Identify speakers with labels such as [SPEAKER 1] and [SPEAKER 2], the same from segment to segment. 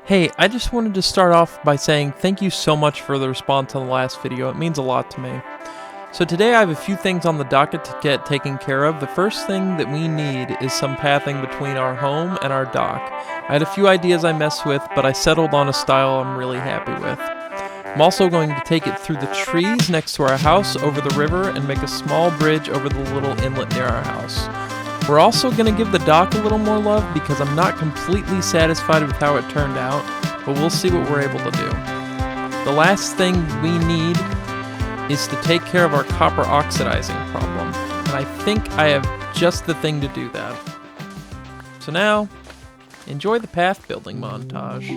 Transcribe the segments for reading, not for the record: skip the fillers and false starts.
[SPEAKER 1] Hey, I just wanted to start off by saying thank you so much for the response on the last video. It means a lot to me. So today I have a few things on the docket to get taken care of. The first thing that we need is some pathing between our home and our dock. I had a few ideas I messed with, but I settled on a style I'm really happy with. I'm also going to take it through the trees next to our house, over the river, and make a small bridge over the little inlet near our house. We're also going to give the dock a little more love because I'm not completely satisfied with how it turned out, but we'll see what we're able to do. The last thing we need is to take care of our copper oxidizing problem, and I think I have just the thing to do that. So now, enjoy the path building montage.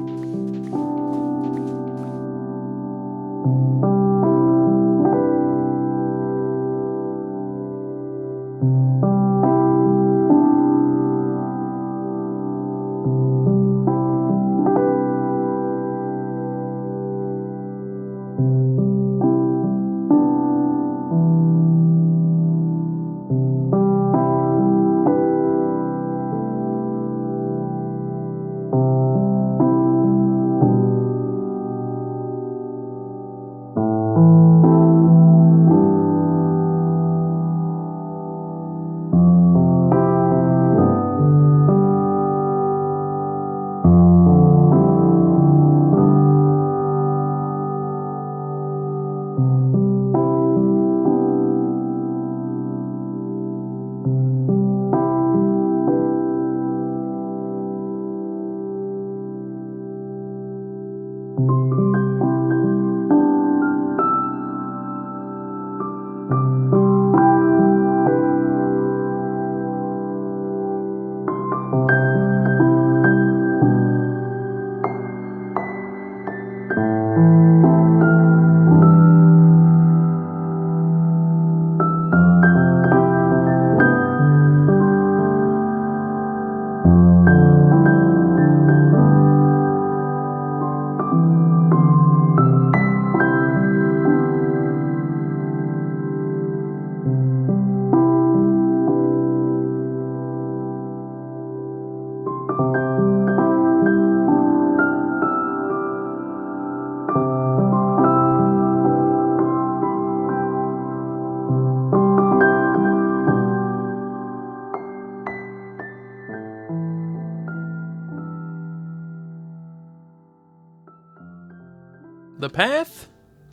[SPEAKER 1] The path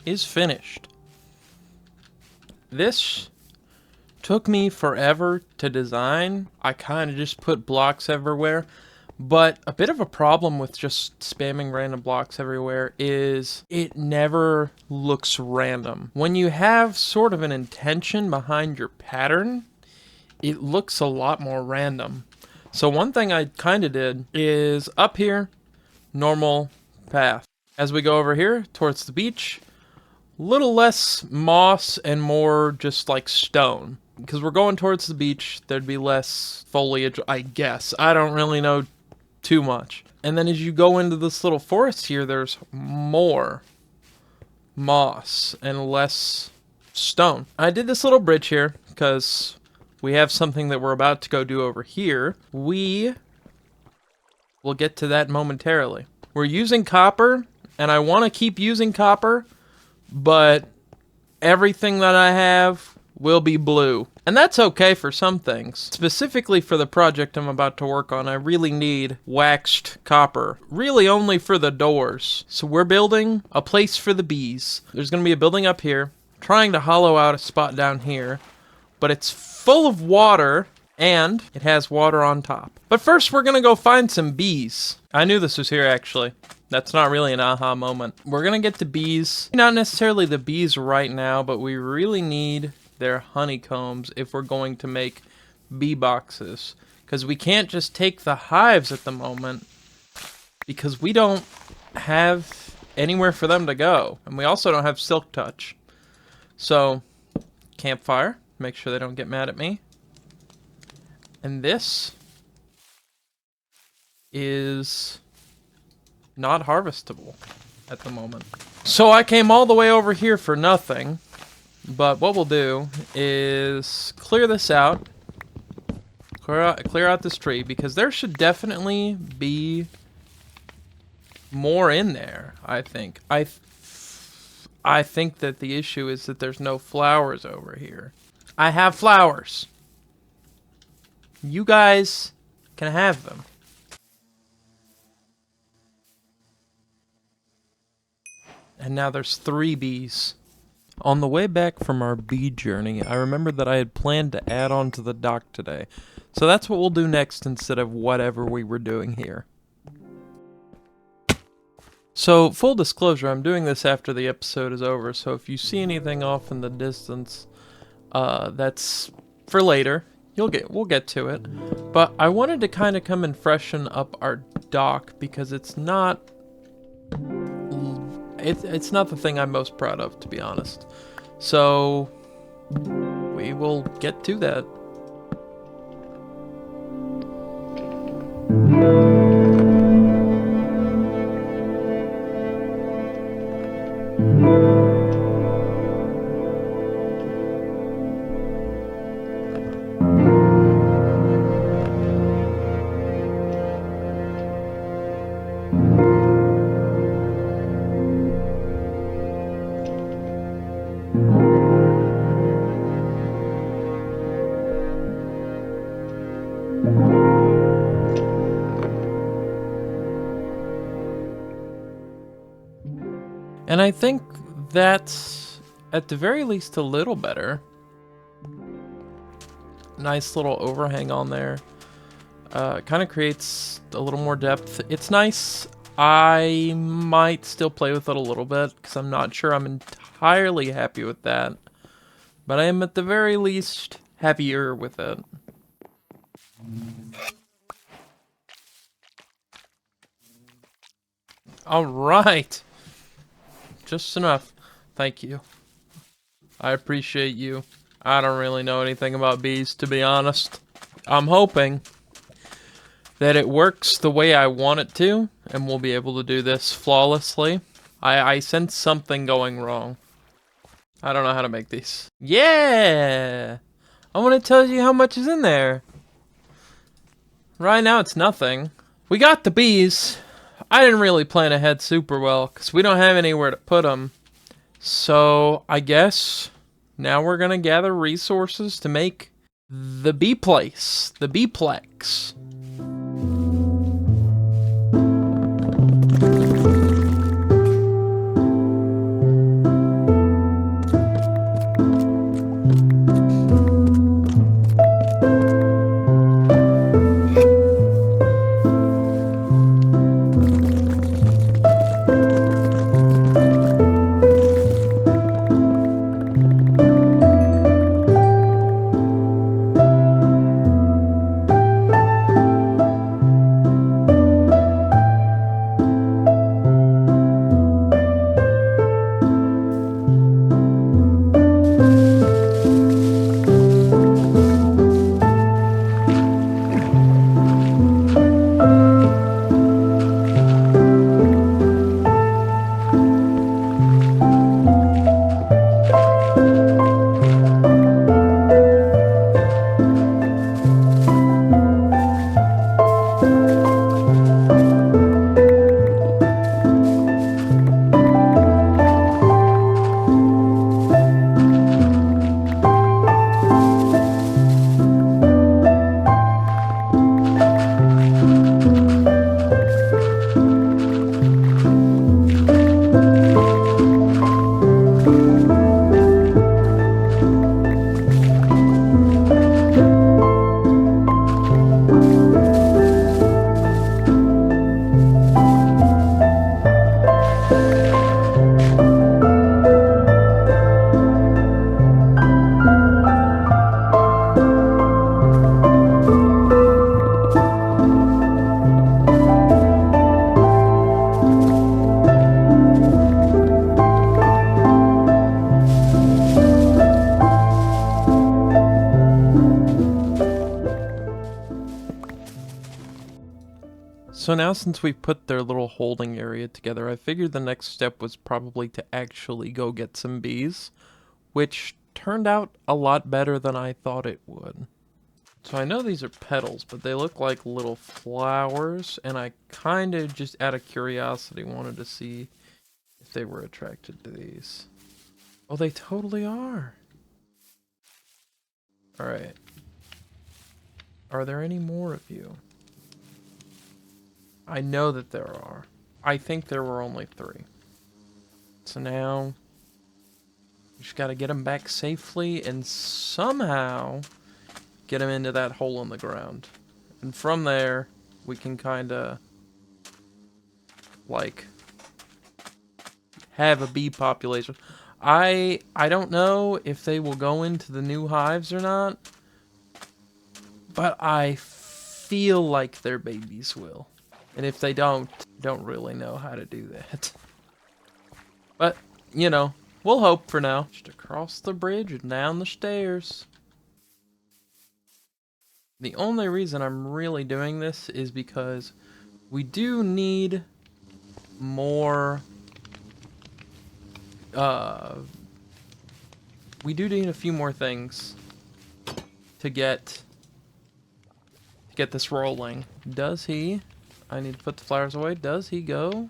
[SPEAKER 1] is finished. This took me forever to design. I kind of just put blocks everywhere, but a bit of a problem with just spamming random blocks everywhere is it never looks random. When you have sort of an intention behind your pattern, it looks a lot more random. So one thing I kind of did is up here, normal path. As we go over here towards the beach, a little less moss and more just like stone. Because we're going towards the beach, there'd be less foliage, I guess. I don't really know too much. And then as you go into this little forest here, there's more moss and less stone. I did this little bridge here because we have something that we're about to go do over here. We will get to that momentarily. We're using copper, and I want to keep using copper, but everything that I have will be blue. And that's okay for some things. Specifically for the project I'm about to work on, I really need waxed copper. Really only for the doors. So we're building a place for the bees. There's going to be a building up here, trying to hollow out a spot down here, but it's full of water, and it has water on top. But first we're going to go find some bees. I knew this was here actually. That's not really an aha moment. We're going to get the bees. Not necessarily the bees right now, but we really need their honeycombs if we're going to make bee boxes. Because we can't just take the hives at the moment because we don't have anywhere for them to go. And we also don't have silk touch. So, campfire. Make sure they don't get mad at me. And this is not harvestable at the moment. So I came all the way over here for nothing, but what we'll do is clear this out, clear out this tree, because there should definitely be more in there, I think. I think that the issue is that there's no flowers over here. I have flowers. You guys can have them. And now there's 3 bees. On the way back from our bee journey, I remembered that I had planned to add on to the dock today. So that's what we'll do next instead of whatever we were doing here. So, full disclosure, I'm doing this after the episode is over, so if you see anything off in the distance, that's for later. We'll get to it. But I wanted to kind of come and freshen up our dock because it's not the thing I'm most proud of, to be honest. So we will get to that. And I think that's, at the very least, a little better. Nice little overhang on there. Kind of creates a little more depth. It's nice. I might still play with it a little bit, because I'm not sure I'm entirely happy with that. But I am, at the very least, happier with it. Alright. Just enough. Thank you. I appreciate you. I don't really know anything about bees, to be honest. I'm hoping that it works the way I want it to, and we'll be able to do this flawlessly. I sense something going wrong. I don't know how to make these. Yeah! I want to tell you how much is in there. Right now it's nothing. We got the bees. I didn't really plan ahead super well, because we don't have anywhere to put them. So, I guess now we're going to gather resources to make the bee place, the beeplex. So now since we put their little holding area together, I figured the next step was probably to actually go get some bees, which turned out a lot better than I thought it would. So I know these are petals, but they look like little flowers, and I kind of just out of curiosity wanted to see if they were attracted to these. Oh, they totally are. Alright. Are there any more of you? I know that there are. I think there were only 3. So now, we just gotta get them back safely and somehow get them into that hole in the ground. And from there, we can kinda, like, have a bee population. I don't know if they will go into the new hives or not, but I feel like their babies will. And if they don't really know how to do that. But, you know, we'll hope for now. Just across the bridge and down the stairs. The only reason I'm really doing this is because we do need more... we do need a few more things to get this rolling. Does he? I need to put the flowers away. Does he go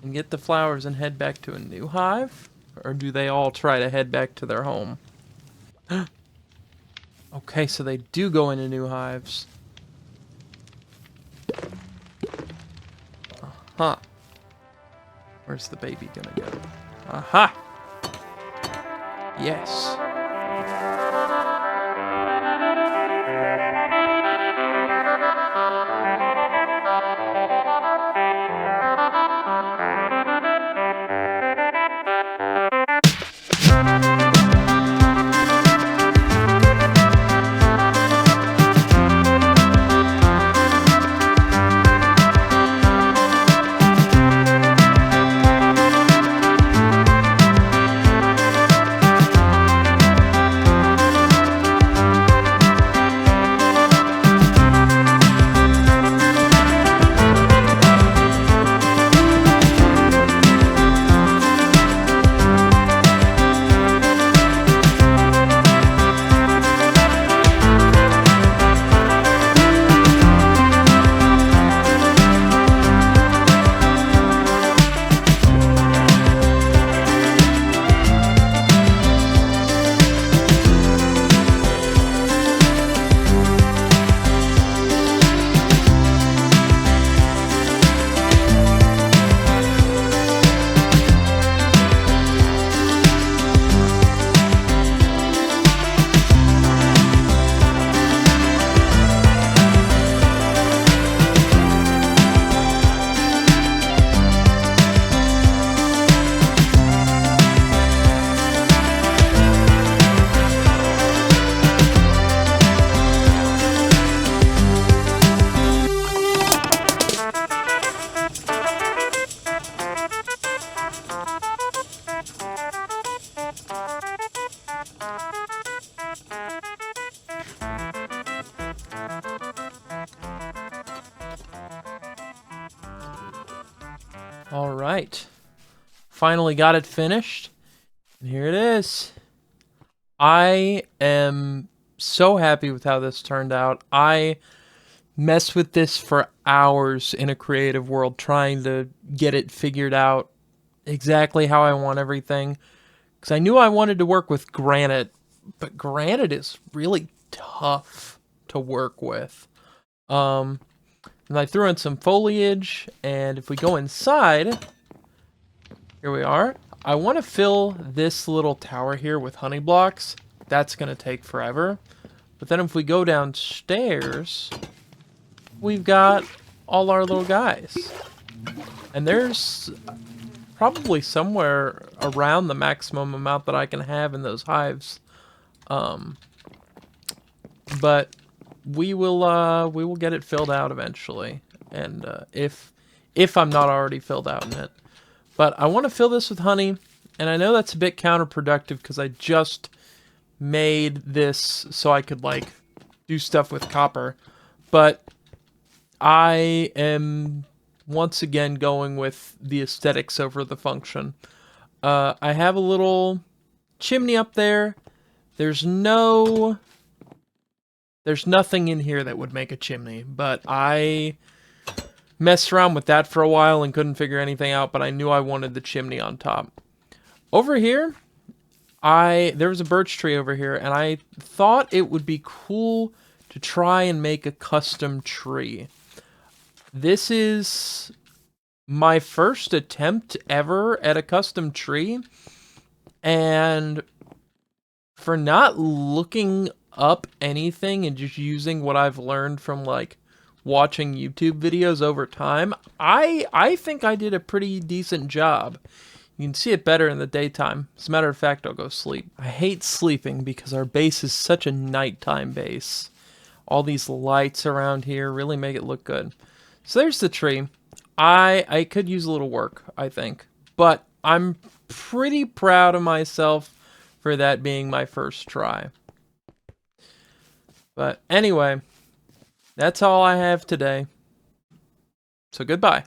[SPEAKER 1] and get the flowers and head back to a new hive? Or do they all try to head back to their home? Okay, so they do go into new hives. Huh. Where's the baby gonna go? Aha! Yes. Alright. Finally got it finished. And here it is. I am so happy with how this turned out. I messed with this for hours in a creative world trying to get it figured out exactly how I want everything. Because I knew I wanted to work with granite, but granite is really tough to work with. And I threw in some foliage, and if we go inside, here we are. I want to fill this little tower here with honey blocks. That's going to take forever. But then if we go downstairs, we've got all our little guys. And there's probably somewhere around the maximum amount that I can have in those hives. But we will get it filled out eventually. And if I'm not already filled out in it. But I want to fill this with honey, and I know that's a bit counterproductive because I just made this so I could, like, do stuff with copper. But I am once again going with the aesthetics over the function. I have a little chimney up there. There's no There's nothing in here that would make a chimney, but I messed around with that for a while and couldn't figure anything out, but I knew I wanted the chimney on top. Over here, there was a birch tree over here, and I thought it would be cool to try and make a custom tree. This is my first attempt ever at a custom tree, and for not looking up anything and just using what I've learned from like watching YouTube videos over time, I think I did a pretty decent job. You can see it better in the daytime. As a matter of fact, I'll go sleep. I hate sleeping because our base is such a nighttime base. All these lights around here really make it look good. So there's the tree. I could use a little work, I think. But I'm pretty proud of myself for that being my first try. But anyway, that's all I have today. So goodbye.